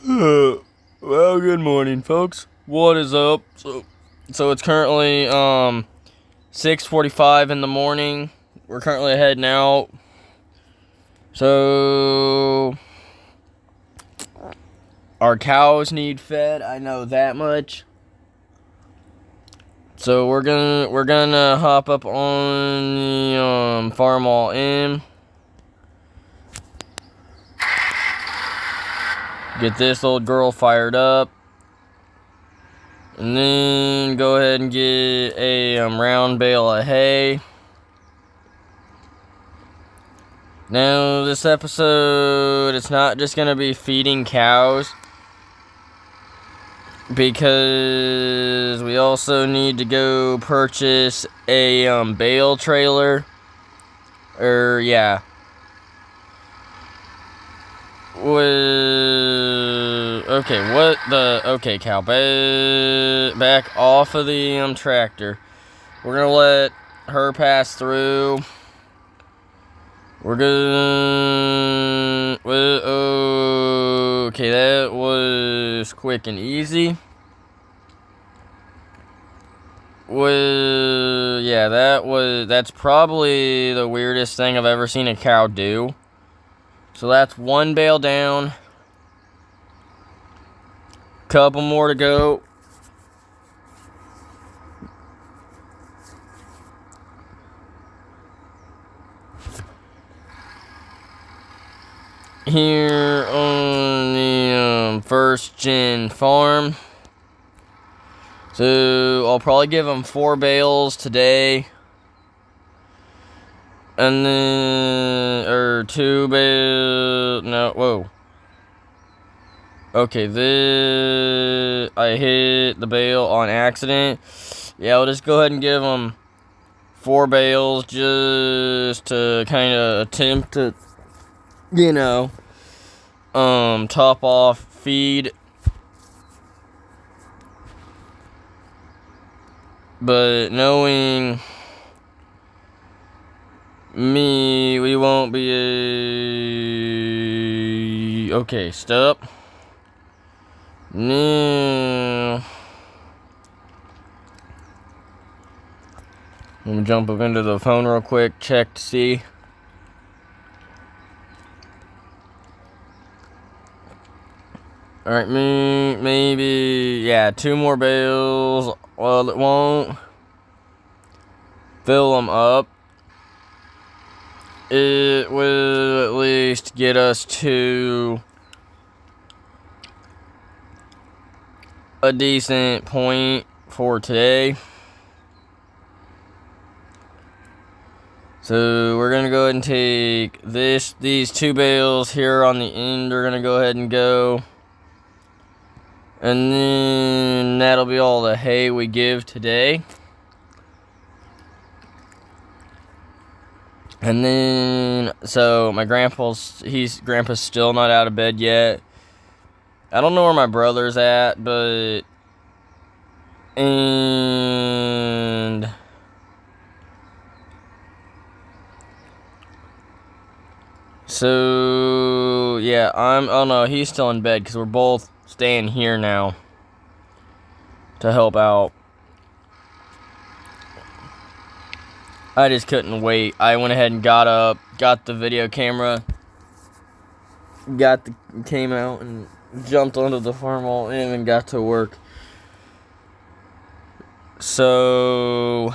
Well, good morning, folks. What is up? So it's currently 6:45 in the morning. We're currently heading out. So our cows need fed. I know that much. So we're gonna hop up on the farm all in. Get this old girl fired up. And then go ahead and get a round bale of hay. Now, this episode, it's not just going to be feeding cows, because we also need to go purchase a bale trailer. Okay, okay, cow, back off of the tractor. We're gonna let her pass through. We're gonna, okay, that was quick and easy. Yeah, that's probably the weirdest thing I've ever seen a cow do. So that's one bale down. Couple more to go. Here on the first gen farm. So I'll probably give them 4 bales today. And then, or 2 bales, no, whoa. Okay, I hit the bale on accident. Yeah, I'll just go ahead and give them 4 bales just to kind of attempt to, top off feed. But knowing me, we won't be okay, stop. No. Let me jump up into the phone real quick, check to see. Alright, maybe, yeah, 2 more bales. Well, it won't fill them up. It will at least get us to a decent point for today. So we're gonna go ahead and take these 2 bales here on the end. We're gonna go ahead and go. And then that'll be all the hay we give today. And then, so my grandpa's still not out of bed yet. I don't know where my brother's at, but, and so, yeah, oh no, he's still in bed, because we're both staying here now to help out. I just couldn't wait. I went ahead and got up, got the video camera, came out and jumped onto the farm all in and got to work. So,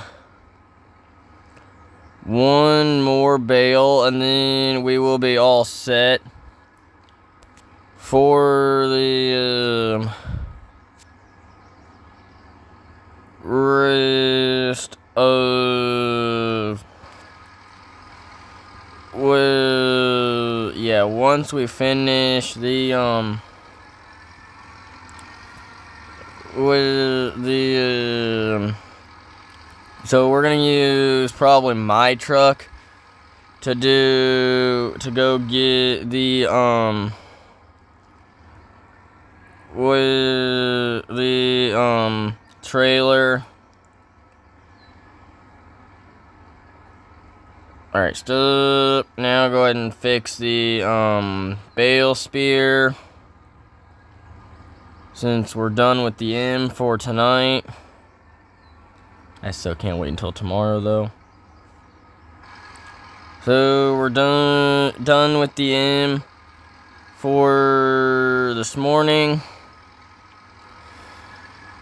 1 more bale and then we will be all set for the rest of, well, yeah, once we finish the so we're gonna use probably my truck to go get the trailer. Alright, stop. Now go ahead and fix the bale spear. since we're done with the M for tonight. I still can't wait until tomorrow though. So we're done with the M for this morning.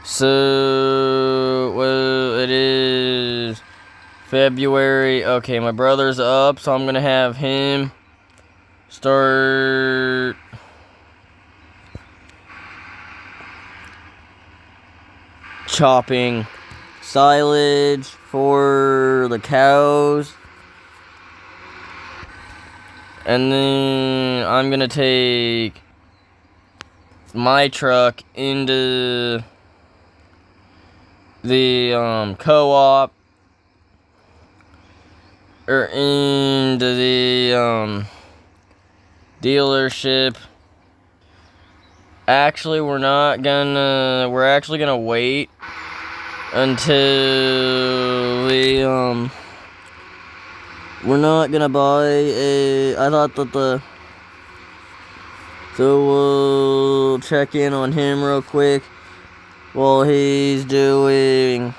So, well, it is February. Okay, my brother's up, so I'm going to have him start chopping silage for the cows. And then I'm going to take my truck into the co-op, or into the dealership. Actually, we're actually gonna wait until we're not gonna buy I thought that so we'll check in on him real quick while he's doing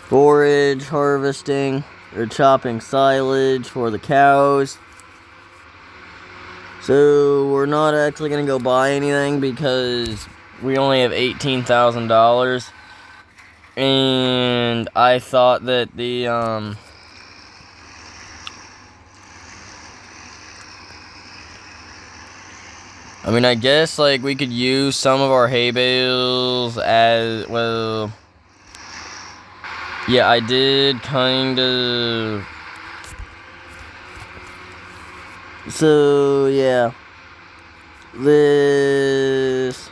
forage harvesting or chopping silage for the cows. So we're not actually gonna go buy anything because we only have $18,000, and I thought that I guess, like, we could use some of our hay bales as, well, yeah, I did kind of, so, yeah, this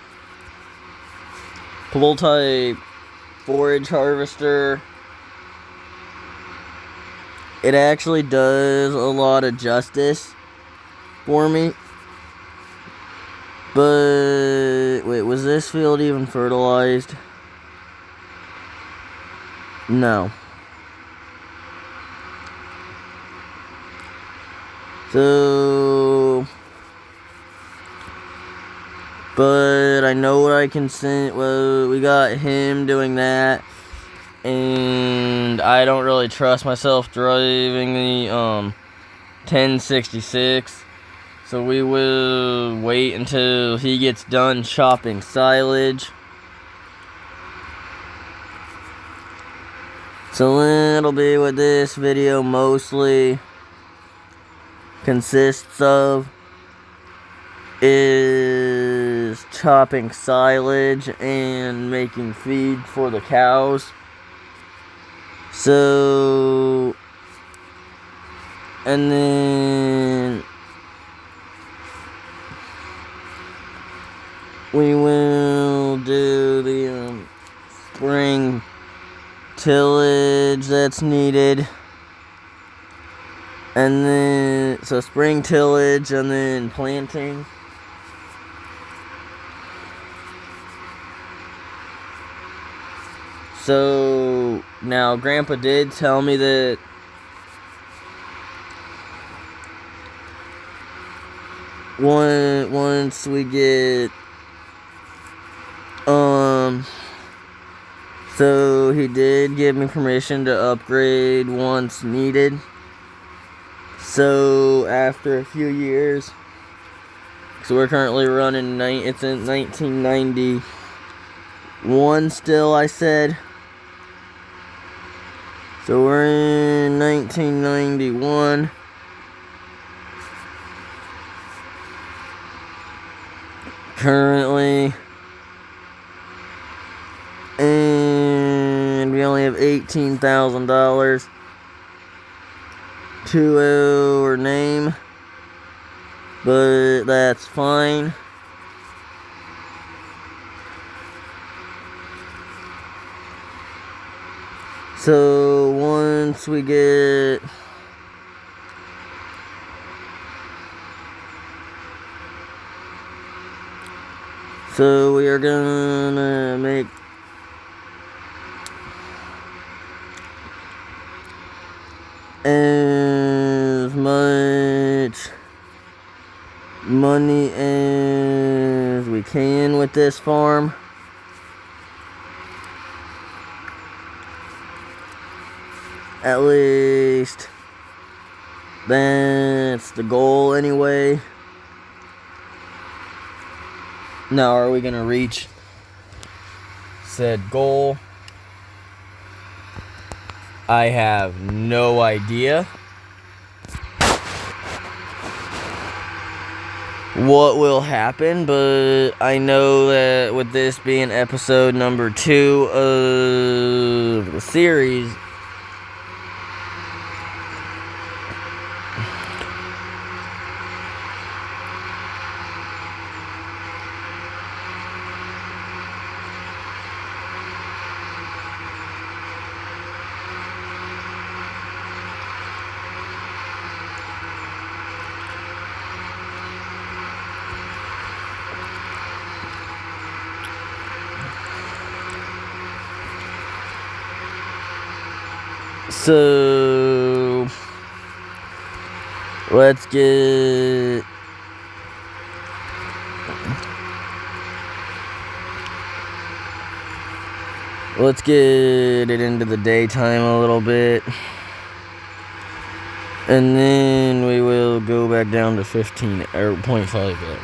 pull-type forage harvester, it actually does a lot of justice for me. But, wait, was this field even fertilized? No. So, but I know what I can send. Well, we got him doing that, and I don't really trust myself driving the 1066. So we will wait until he gets done chopping silage. So that'll be what this video mostly consists of, is chopping silage and making feed for the cows. So, and then we will do the spring tillage that's needed, and then so spring tillage and then planting. So now Grandpa did tell me that once we get so he did give me permission to upgrade once needed. So after a few years, so we're currently running it's in 1991 still, I said. So we're in 1991. Currently. And we only have $18,000 to our name, but that's fine. So once we get so we are gonna make as much money as we can with this farm. At least that's the goal anyway. Now, are we gonna reach said goal? I have no idea what will happen, but I know that with this being episode number 2 of the series, so let's get it into the daytime a little bit, and then we will go back down to 15 or 0.5 x.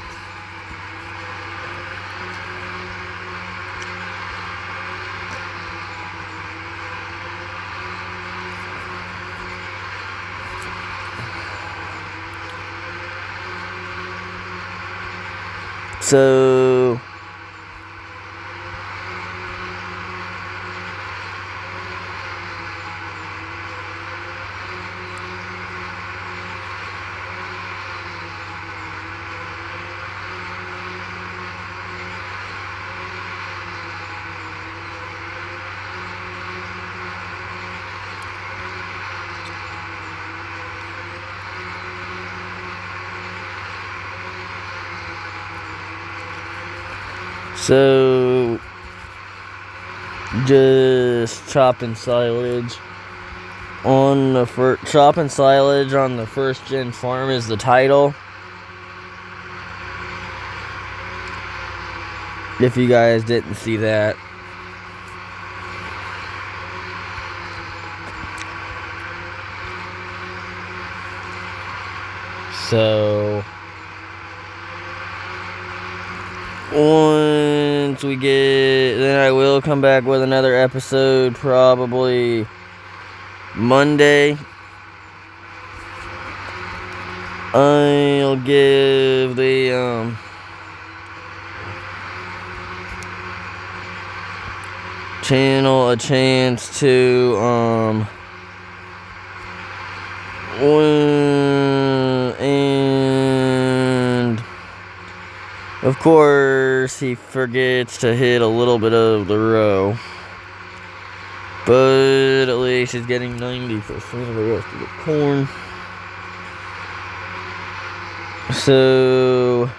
So just chopping silage on the first gen farm is the title. If you guys didn't see that. So once we get, then I will come back with another episode probably Monday. I'll give the channel a chance to and of course he forgets to hit a little bit of the row, but at least he's getting 90% of the rest of the corn. So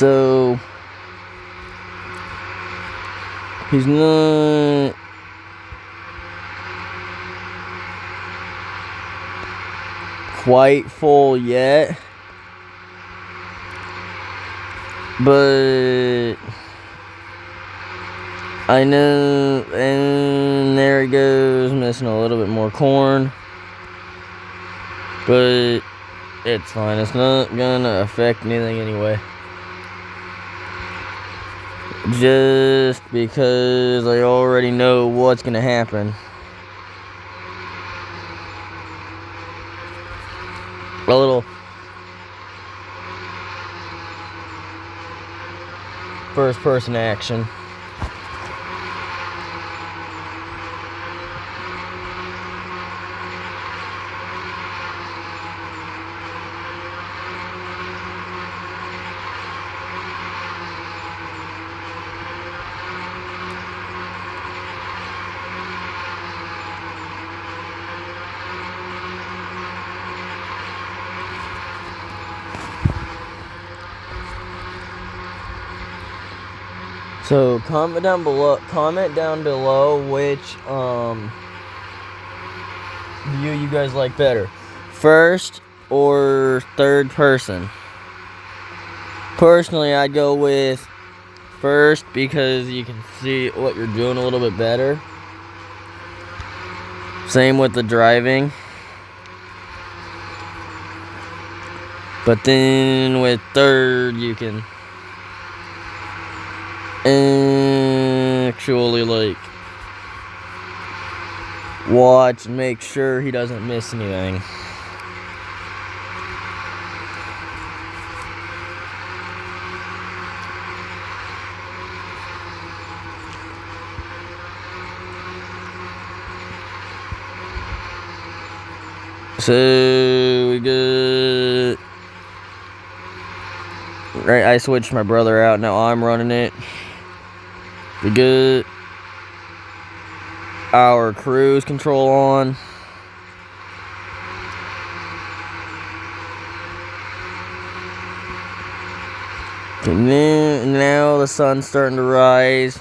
So he's not quite full yet, but I know, and there he goes, missing a little bit more corn, but it's fine. It's not gonna affect anything anyway. Just because I already know what's gonna happen. A little first person action. So comment down below which view you guys like better, first or third person. Personally, I'd go with first because you can see what you're doing a little bit better. Same with the driving. But then with third, you can actually like watch and make sure he doesn't miss anything. So we good. Right, I switched my brother out. Now I'm running it. We good. Our cruise control on. And then now the sun's starting to rise.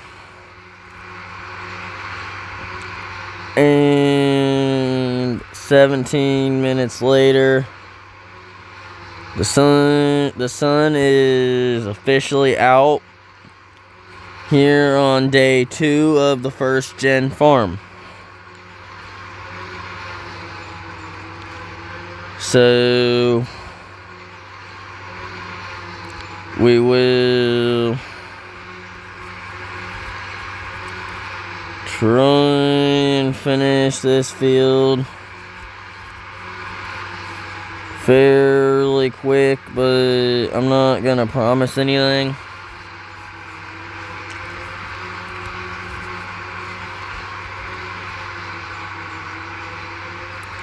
And 17 minutes later, the sun is officially out here on day 2 of the first gen farm. So we will try and finish this field fairly quick, but I'm not gonna promise anything.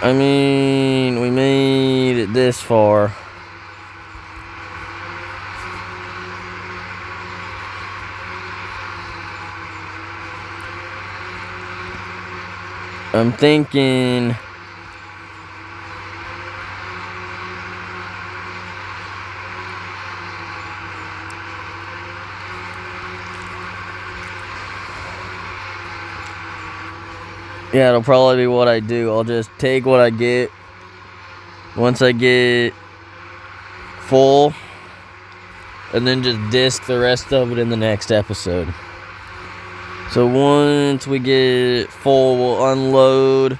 I mean, we made it this far. I'm thinking yeah, it'll probably be what I do. I'll just take what I get. Once I get full, and then just disc the rest of it in the next episode. So once we get full, we'll unload,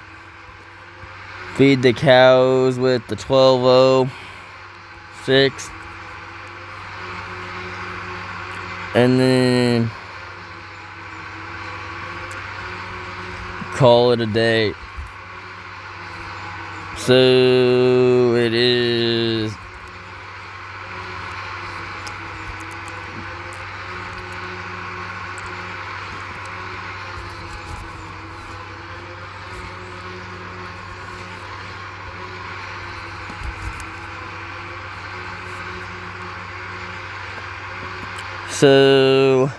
feed the cows with the 1206, and then call it a day. So it is so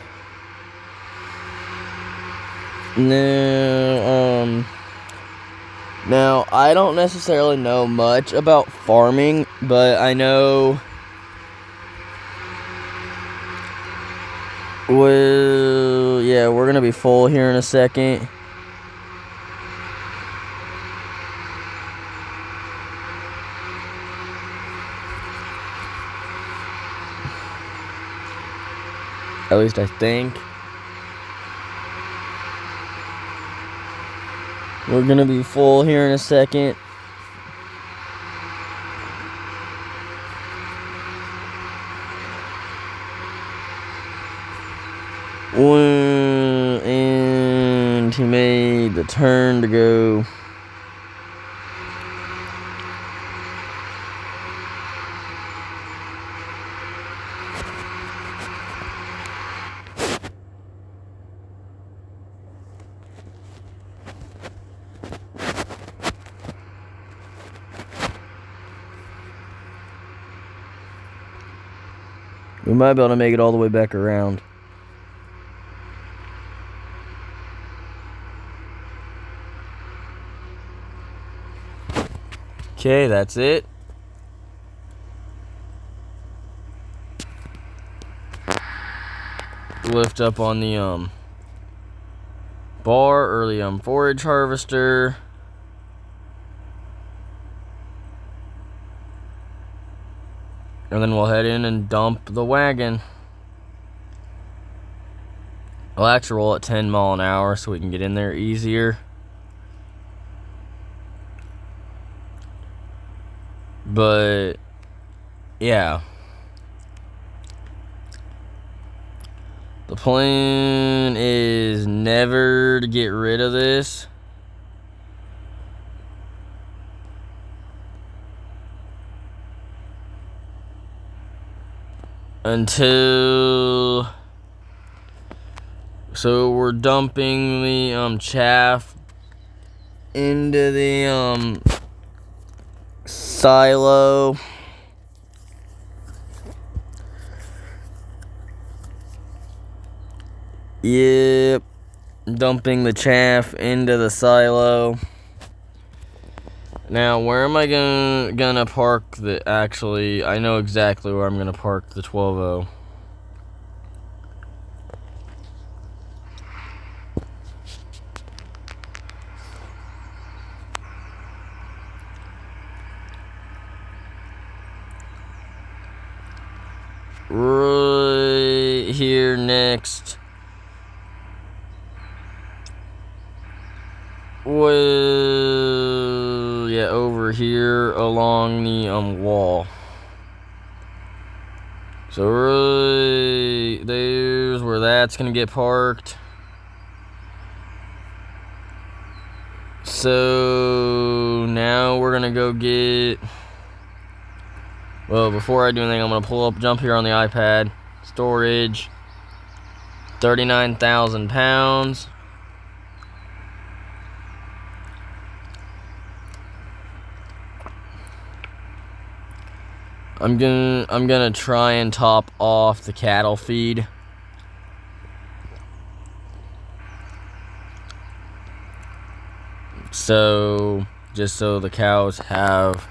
now I don't necessarily know much about farming, but I know Well, yeah, we're gonna be full here in a second. At least I think. We're gonna be full here in a second. And he made the turn to go. We might be able to make it all the way back around. Okay, that's it. Lift up on the bar or the forage harvester. And then we'll head in and dump the wagon. I'll actually roll at 10 miles an hour so we can get in there easier. But yeah, the plan is never to get rid of this until, so we're dumping the chaff into the silo. Yep, dumping the chaff into the silo. Now, where am I gonna park the, actually, I know exactly where I'm gonna park the 12-0. Right here next. Well, yeah, over here along the wall. So right there's where that's gonna get parked. So now we're gonna go get, well, before I do anything, I'm gonna jump here on the iPad. Storage, 39,000 pounds. I'm gonna try and top off the cattle feed. So just so the cows have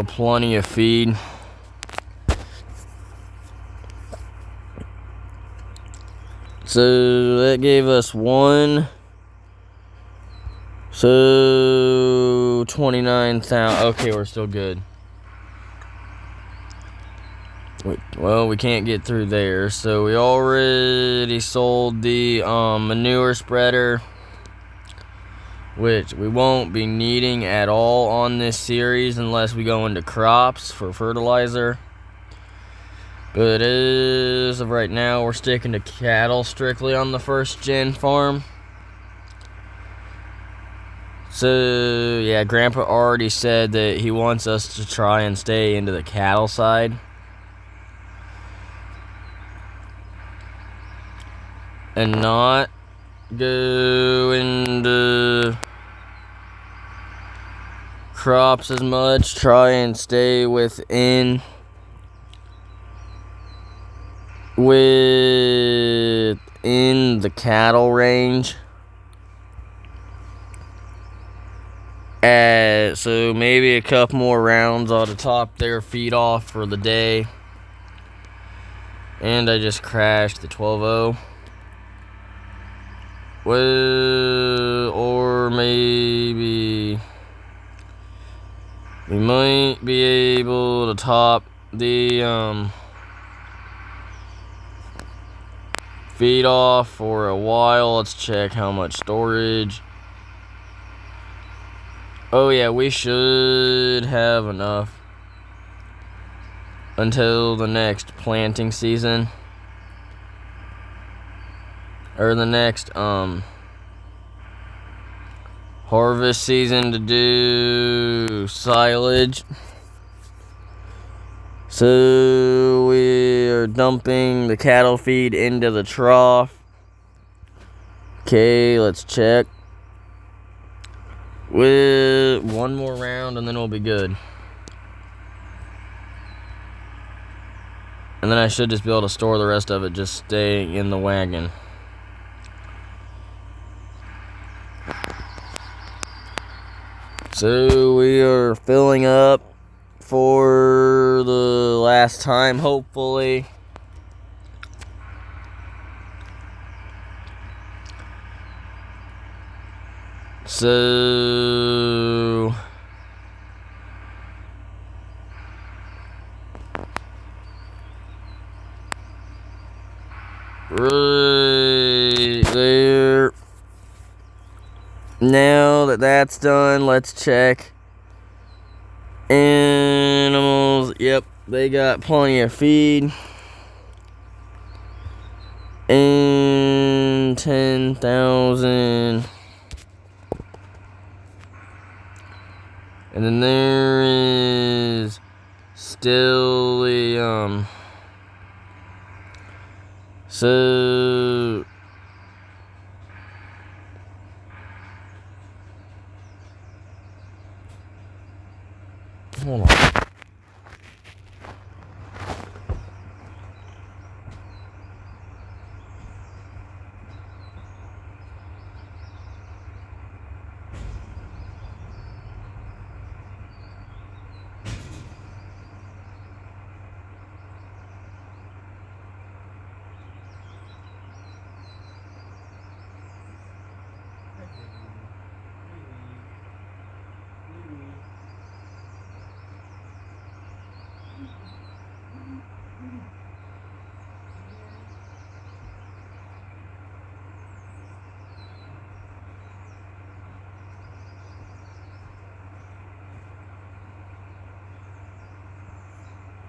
plenty of feed. So that gave us one. So 29,000. Okay, we're still good. Well, we can't get through there. So we already sold the manure spreader, which we won't be needing at all on this series unless we go into crops for fertilizer. But as of right now, we're sticking to cattle strictly on the first gen farm. So yeah, Grandpa already said that he wants us to try and stay into the cattle side. And not go into crops as much. Try and stay within the cattle range. So maybe a couple more rounds ought to top their feed off for the day. And I just crashed the 12-0. Well, or maybe we might be able to top the feed off for a while. Let's check how much storage. Oh yeah, we should have enough until the next planting season, or the next harvest season, to do silage. So we are dumping the cattle feed into the trough. Okay, let's check. With one more round and then we'll be good. And then I should just be able to store the rest of it, just staying in the wagon. So we are filling up for the last time, hopefully. So right there. Now that that's done, let's check animals. Yep, they got plenty of feed. And 10,000. And then there is still the so hold on.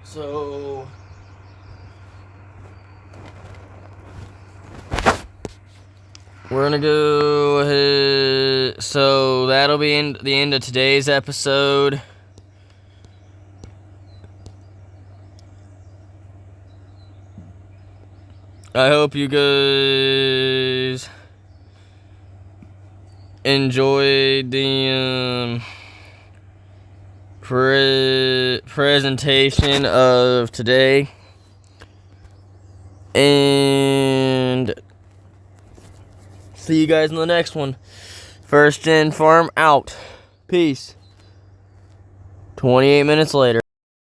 So we're gonna go ahead. So that'll be the end of today's episode. I hope you guys enjoyed the presentation of today, and see you guys in the next one. First Gen Farm out. Peace. 28 minutes later.